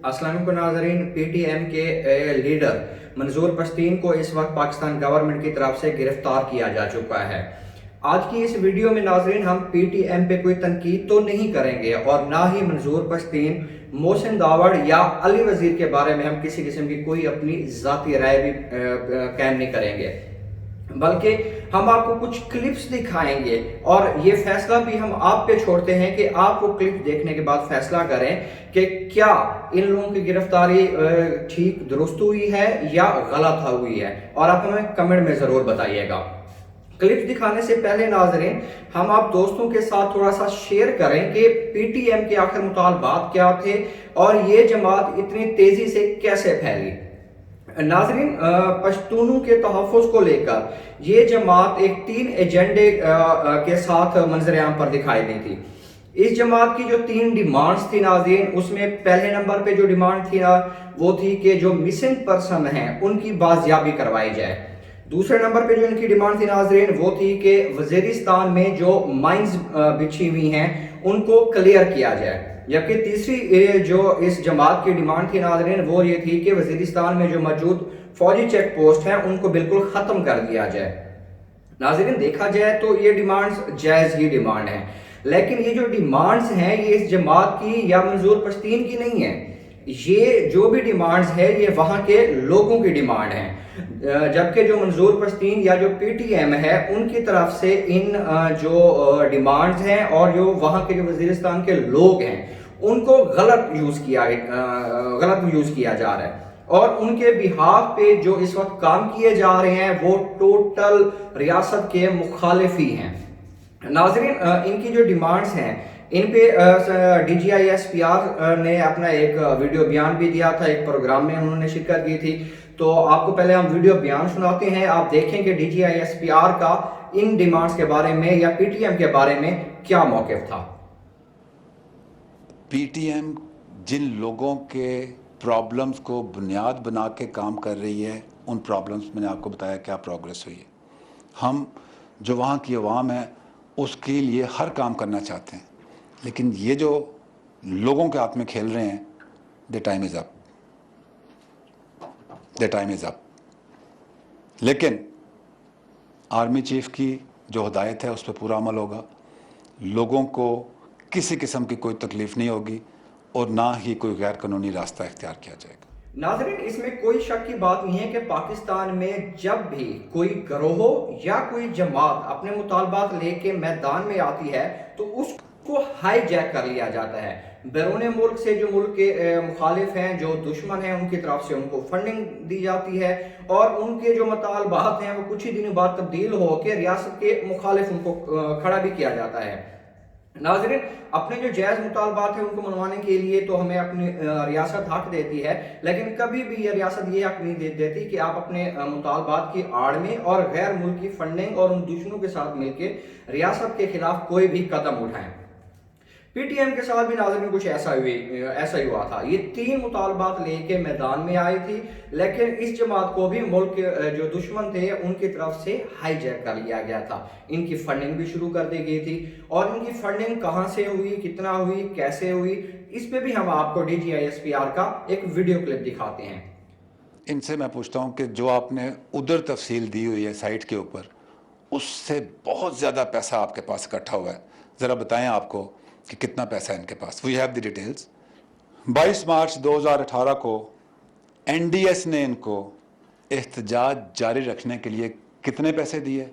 अस्सलाम वालेकुम नाज़रीन। PTM के लीडर मंजूर पश्तीन को इस वक्त पाकिस्तान गवर्नमेंट की तरफ से गिरफ्तार किया जा चुका है। आज की इस वीडियो में नाज़रीन हम PTM पे कोई तनकीद तो नहीं करेंगे और ना ही मंजूर पश्तीन, मोहसिन दावड़ या अली वजीर के बारे में हम किसी किस्म की कोई अपनी ज़ाती राय भी कायम नहीं करेंगे, बल्कि हम आपको कुछ क्लिप्स दिखाएंगे और ये फैसला भी हम आप पे छोड़ते हैं कि आप वो क्लिप देखने के बाद फैसला करें कि क्या इन लोगों की गिरफ्तारी ठीक दुरुस्त हुई है या गलत हुई है, और आप हमें कमेंट में ज़रूर बताइएगा। क्लिप्स दिखाने से पहले नाजरीन हम आप दोस्तों के साथ थोड़ा सा शेयर करें कि PTM के आखिर मुतालबात क्या थे और ये जमात इतनी तेजी से कैसे फैली। नाजरीन, पश्तूनों के तहफ़्फ़ुज़ को लेकर ये जमात एक 3 एजेंडे के साथ मंजर-ए-आम पर दिखाई दी थी। इस जमात की जो 3 डिमांड्स थी नाज़रीन, उसमें पहले नंबर पे जो डिमांड थी ना वो थी कि जो मिसिंग पर्सन हैं उनकी बाजियाबी करवाई जाए। दूसरे नंबर पे जो इनकी डिमांड थी नाज़रीन वो थी कि वज़ीरिस्तान में जो माइंस बिछी हुई हैं उनको क्लियर किया जाए। जबकि तीसरी जो इस जमात की डिमांड थी नाज़रीन वो ये थी कि वज़ीरिस्तान में जो मौजूद फौजी चेक पोस्ट हैं उनको बिल्कुल ख़त्म कर दिया जाए। नाज़रीन, देखा जाए तो ये डिमांड्स जायज़ ही डिमांड हैं, लेकिन ये जो डिमांड्स हैं ये इस जमात की या मंजूर पश्तीन की नहीं है। ये जो भी डिमांड्स है ये वहाँ के लोगों की डिमांड है, जबकि जो मंजूर पश्तीन या जो PTM है उनकी तरफ से इन जो डिमांड्स हैं और जो वहाँ के जो वज़ीरिस्तान के लोग हैं उनको गलत यूज़ किया जा रहा है और उनके बिहाफ पे जो इस वक्त काम किए जा रहे हैं वो टोटल रियासत के मुखालिफी हैं। नाज़रीन, इनकी जो डिमांड्स हैं इन पे DGI-SPR ने अपना एक वीडियो बयान भी दिया था, एक प्रोग्राम में उन्होंने शिरकत की थी। तो आपको पहले हम वीडियो बयान सुनाते हैं, आप देखें कि DGI-SPR का इन डिमांड्स के बारे में या PTM के बारे में क्या मौक़िफ़ था। PTM जिन लोगों के प्रॉब्लम्स को बुनियाद बना के काम कर रही है, उन प्रॉब्लम्स मैंने आपको बताया क्या प्रोग्रेस हुई है। हम जो वहाँ की अवाम है उसके लिए हर काम करना चाहते हैं, लेकिन ये जो लोगों के हाथ में खेल रहे हैं, the time is up, the time is up. लेकिन आर्मी चीफ की जो हिदायत है उस पर पूरा अमल होगा, लोगों को किसी किस्म की कोई तकलीफ नहीं होगी और ना ही कोई गैर कानूनी रास्ता इख्तियार किया जाएगा। नाज़रीन, इसमें कोई शक की बात नहीं है कि पाकिस्तान में जब भी कोई गिरोह या कोई जमात अपने मुतालबात लेके मैदान में आती है तो उसको हाईजैक कर लिया जाता है। बैरून मुल्क से जो मुल्क के मुखालिफ हैं, जो दुश्मन हैं, उनकी तरफ से उनको फंडिंग दी जाती है और उनके जो मुतालबात हैं वो कुछ ही दिनों बाद तब्दील होकर रियासत के मुखालिफ उनको खड़ा भी किया जाता है। नाज़रीन, अपने जो जायज़ मुतालबात हैं उनको मनवाने के लिए तो हमें अपनी रियासत हक देती है, लेकिन कभी भी ये रियासत ये हक नहीं देती कि आप अपने मुतालबात की आड़ में और गैर मुल्की फंडिंग और उन दुश्मनों के साथ मिलकर रियासत के खिलाफ कोई भी कदम उठाएं। PTM के साथ भी नाज़रीन कुछ ऐसा ही हुआ था। ये 3 मुतालबात लेके मैदान में आई थी, लेकिन इस जमात को भी मुल्क के जो दुश्मन थे उनकी तरफ से हाईजैक कर लिया गया था। इनकी फंडिंग भी शुरू कर दी गई थी और इनकी फंडिंग कहाँ से हुई, कितना हुई, कैसे हुई, इस पे भी हम आपको DGI-SPR का एक वीडियो क्लिप दिखाते हैं। इनसे मैं पूछता हूँ कि जो आपने उधर तफसील दी हुई है साइट के ऊपर, उससे बहुत ज़्यादा पैसा आपके पास इकट्ठा हुआ है, ज़रा बताएं आपको कि कितना पैसा है इनके पास। We have the details. 22 March 2018 को NDS ने इनको एहतजाज जारी रखने के लिए कितने पैसे दिए।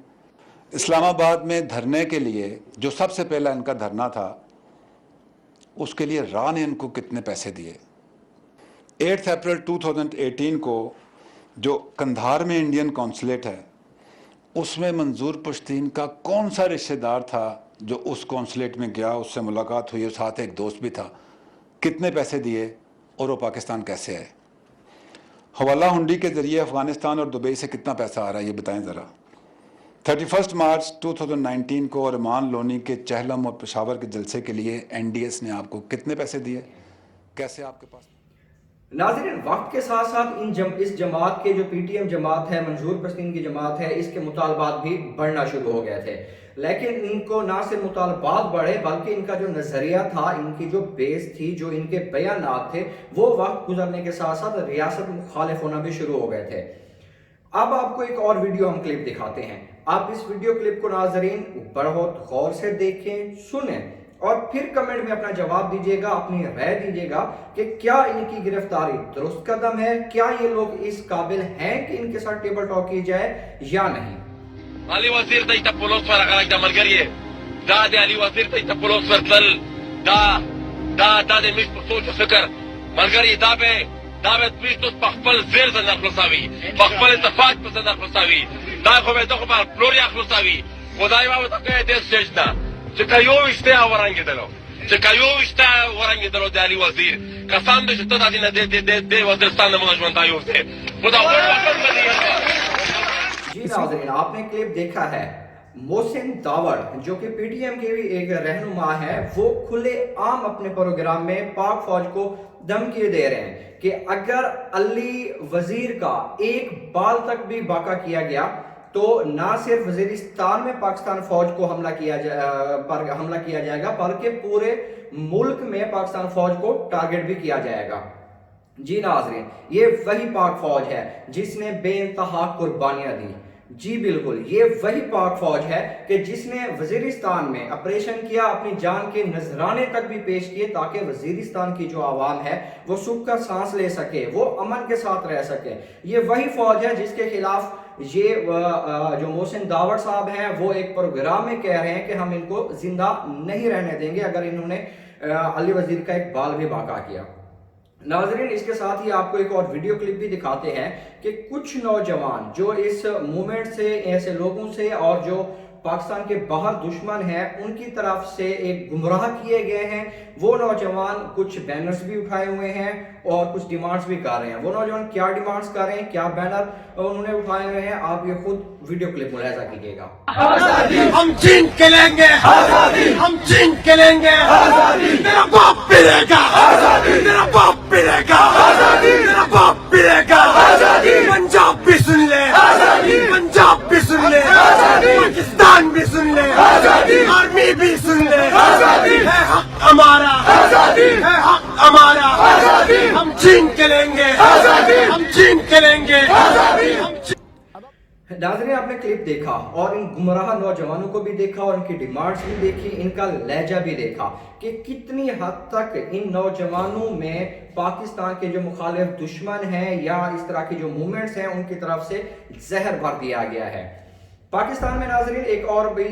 इस्लामाबाद में धरने के लिए जो सबसे पहला इनका धरना था उसके लिए रा ने इनको कितने पैसे दिए। 8 अप्रैल 2018 को जो कंधार में इंडियन कौंसलेट है उसमें मंजूर पश्तीन का कौन सा रिश्तेदार था जो उस कौंसलेट में गया, उससे मुलाकात हुई, साथ एक दोस्त भी था, कितने पैसे दिए और वो पाकिस्तान कैसे आए। हवाला हुंडी के ज़रिए अफ़गानिस्तान और दुबई से कितना पैसा आ रहा है ये बताएं ज़रा। 31 मार्च 2019 को अरमान लोनी के चहलम और पेशावर के जलसे के लिए NDS ने आपको कितने पैसे दिए, कैसे आपके पास। नाज़रीन, वक्त के साथ साथ इस जमात के जो PTM जमात है, मंजूर पश्तीन की जमात है, इसके मुतालबात भी बढ़ना शुरू हो गए थे। लेकिन इनको ना सिर्फ मुतालबात बढ़े बल्कि इनका जो नजरिया था, इनकी जो बेस थी, जो इनके बयानात थे, वो वक्त गुजरने के साथ साथ रियासत मुखालिफ होना भी शुरू हो गए थे। अब आपको एक और वीडियो हम क्लिप दिखाते हैं। आप इस वीडियो क्लिप को नाजरीन बहुत गौर से देखें, सुनें और फिर कमेंट में अपना जवाब दीजिएगा, अपनी राय दीजिएगा कि क्या इनकी गिरफ्तारी दुरुस्त कदम है, क्या ये लोग इस काबिल हैं कि इनके साथ टेबल टॉक की जाए या नहीं। علي وزير ته تپولوس ورغلک د ملګری دا د علي وزير ته تپولوس ورتل دا د مش په سوچ فکر ملګری دا به تاسو په خپل زیر زنه خلاصوي، په خپل اتفاق په زنه خلاصوي، دا خو به دغه په فلوریا خلاصوي. خدای ما ته کې دې سجدا چې کایو وشته اورانګیدلو، چې کایو وشته اورانګیدلو د علي وزير قسم دې چې ته د وزیرستان منجمنت آیو ته خدا ور وکړ مدي. جی ناظرین، آپ نے کلپ دیکھا ہے، محسن داوڑ جو کہ پی ٹی ایم کے بھی ایک رہنما ہے، وہ کھلے عام اپنے پروگرام میں پاک فوج کو دھمکی دے رہے ہیں کہ اگر علی وزیر کا ایک بال تک بھی باقی کیا گیا تو نہ صرف وزیرستان میں پاکستان فوج کو حملہ کیا جائے گا بلکہ پورے ملک میں پاکستان فوج کو ٹارگٹ بھی کیا جائے گا۔ جی ناظرین، یہ وہی پاک فوج ہے جس نے بے انتہا قربانیاں دی۔ جی بالکل، یہ وہی پاک فوج ہے کہ جس نے وزیرستان میں آپریشن کیا، اپنی جان کے نذرانے تک بھی پیش کیے تاکہ وزیرستان کی جو عوام ہے وہ سکھ کر سانس لے سکے، وہ امن کے ساتھ رہ سکے۔ یہ وہی فوج ہے جس کے خلاف یہ جو محسن داوڑ صاحب ہیں وہ ایک پروگرام میں کہہ رہے ہیں کہ ہم ان کو زندہ نہیں رہنے دیں گے اگر انہوں نے علی وزیر کا ایک بال بھی باقی کیا۔ ناظرین، اس کے ساتھ ہی آپ کو ایک اور ویڈیو کلپ بھی دکھاتے ہیں کہ کچھ نوجوان جو اس موومنٹ سے، ایسے لوگوں سے اور جو پاکستان کے باہر دشمن ہیں ان کی طرف سے ایک گمراہ کیے گئے ہیں، وہ نوجوان کچھ بینرز بھی اٹھائے ہوئے ہیں اور کچھ ڈیمانڈز بھی کر رہے ہیں۔ وہ نوجوان کیا ڈیمانڈز کر رہے ہیں، کیا بینر انہوں نے اٹھائے ہوئے ہیں، آپ یہ خود ویڈیو کلپ ملاحظہ کیجئے گا۔ ہم چین کے لیں گے آزادی، ہم چین کے لیں گے آزادی، میرا باپ پلے گا آزادی، میرا باپ پلے گا آزادی، میرا باپ پلے گا آزادی، پنجاب بھی سن لے آزادی، پنجاب بھی سن لے آزادی، پاکستان بھی سن لے آزادی، آرمی بھی سن لے آزادی، ہے حق ہمارا آزادی، ہے حق ہمارا آزادی، ہم چین کے لیں گے آزادی، ہم چین کے لیں گے آزادی، ہم ناظرین، آپ نے کلپ دیکھا اور ان گمراہ نوجوانوں کو بھی دیکھا اور ان کی ڈیمانڈز بھی دیکھی، ان کا لہجہ بھی دیکھا کہ کتنی حد تک ان نوجوانوں میں پاکستان کے جو مخالف دشمن ہیں یا اس طرح کی جو موومنٹس ہیں ان کی طرف سے زہر بھر دیا گیا ہے۔ پاکستان میں ناظرین ایک اور بھی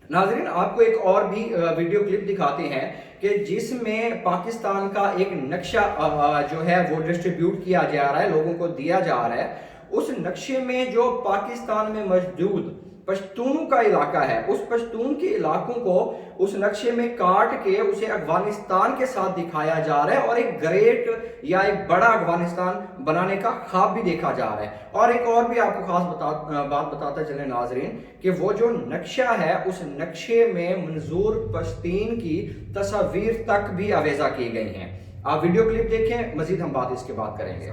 ناظرین آپ کو ایک اور بھی ویڈیو کلپ دکھاتے ہیں کہ جس میں پاکستان کا ایک نقشہ جو ہے وہ ڈسٹریبیوٹ کیا جا رہا ہے، لوگوں کو دیا جا رہا ہے۔ اس نقشے میں جو پاکستان میں موجود پشتونوں کا علاقہ ہے، اس پشتون کے علاقوں کو اس نقشے میں کاٹ کے اسے افغانستان کے ساتھ دکھایا جا رہا ہے اور ایک گریٹ یا ایک بڑا افغانستان بنانے کا خواب بھی دیکھا جا رہا ہے۔ اور ایک اور بھی آپ کو خاص بات بتاتا چلیں ناظرین کہ وہ جو نقشہ ہے اس نقشے میں منظور پشتین کی تصاویر تک بھی آویزہ کی گئی ہیں۔ آپ ویڈیو کلپ دیکھیں، مزید ہم بات اس کے بعد کریں گے۔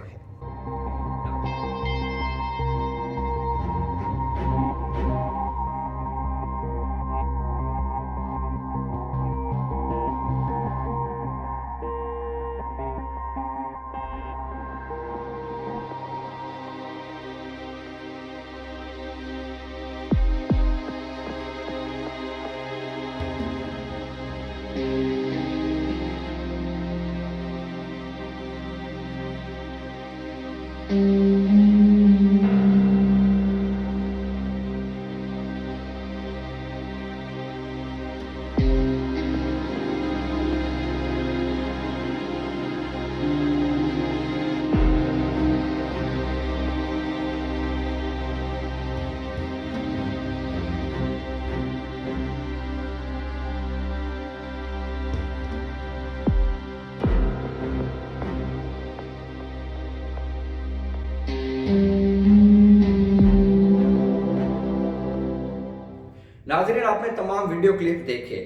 ناظرین، آپ نے تمام ویڈیو کلپ دیکھے،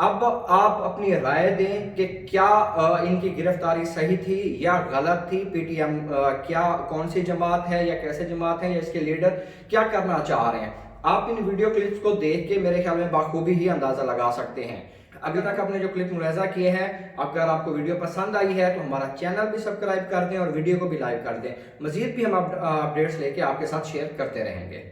اب آپ اپنی رائے دیں کہ کیا ان کی گرفتاری صحیح تھی یا غلط تھی۔ پی ٹی ایم کیا کون سی جماعت ہے یا کیسے جماعت ہے یا اس کے لیڈر کیا کرنا چاہ رہے ہیں، आप इन वीडियो क्लिप्स को देख के मेरे ख्याल में बाखूबी ही अंदाजा लगा सकते हैं। अभी तक आपने जो क्लिप मुलाहिजा किए हैं, अगर आपको वीडियो पसंद आई है तो हमारा चैनल भी सब्सक्राइब कर दें और वीडियो को भी लाइक कर दें। मजीद भी हम अपडेट्स लेके आपके साथ शेयर करते रहेंगे।